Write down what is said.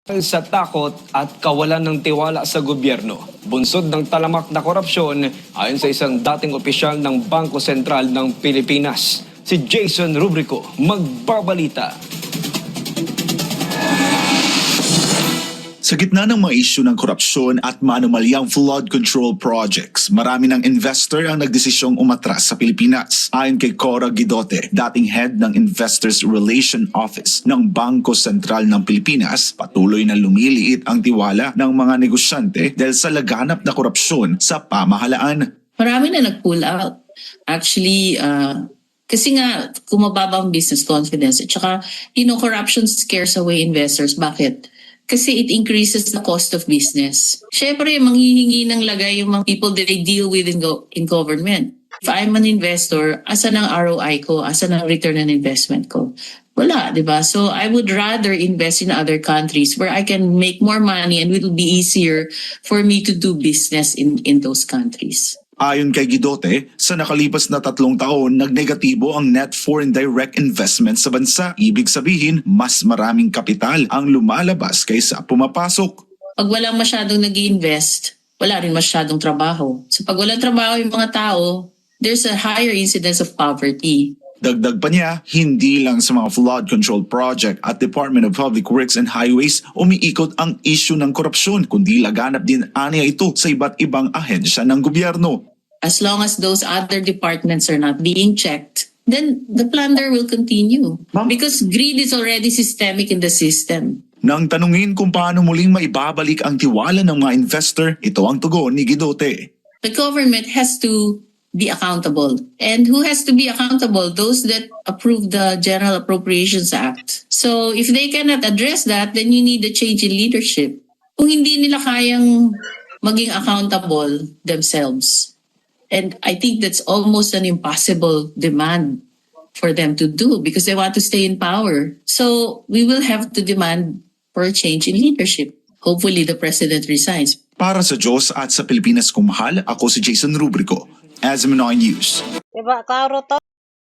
Sa takot at kawalan ng tiwala sa gobyerno, bunsod ng talamak na korupsyon ayon sa isang dating opisyal ng Bangko Sentral ng Pilipinas. Si Jason Rubrico magbabalita. Sa gitna ng mga isyu ng korupsyon at maanumalyang flood control projects, marami ng investor ang nagdesisyong umatras sa Pilipinas. Ayon kay Cora Guidote, dating head ng Investors Relation Office ng Bangko Sentral ng Pilipinas, patuloy na lumiliit ang tiwala ng mga negosyante dahil sa laganap na korupsyon sa pamahalaan. Marami na nag-pull out. Actually, kasi nga kumababa ang business confidence at saka, corruption scares away investors. Bakit? Kasi it increases the cost of business. Siyempre, manghihingi ng lagay yung mga people that they deal with in government. If I'm an investor, asan ang ROI ko? Asan ang return on investment ko? Wala, di ba? So I would rather invest in other countries where I can make more money and it will be easier for me to do business in those countries. Ayon kay Guidote, sa nakalipas na 3 taon, nagnegatibo ang net foreign direct investment sa bansa. Ibig sabihin, mas maraming kapital ang lumalabas kaysa pumapasok. Pag walang masyadong nag-invest, wala rin masyadong trabaho. So pag walang trabaho yung mga tao, there's a higher incidence of poverty. Dagdag pa niya, hindi lang sa mga flood control project at Department of Public Works and Highways umiikot ang issue ng korupsyon, kundi laganap din aniya ito sa iba't ibang ahensya ng gobyerno. As long as those other departments are not being checked, then the plunder will continue. Because greed is already systemic in the system. Nang tanungin kung paano muling maibabalik ang tiwala ng mga investor, ito ang tugon ni Guidote. The government has to be accountable. And who has to be accountable? Those that approve the General Appropriations Act. So if they cannot address that, then you need a change in leadership. Kung hindi nila kayang maging accountable themselves, and I think that's almost an impossible demand for them to do because they want to stay in power. So we will have to demand for a change in leadership. Hopefully the president resigns. Para sa Diyos at sa Pilipinas kung mahal, ako si Jason Rubrico, Azminoy News. Diba, klaro to?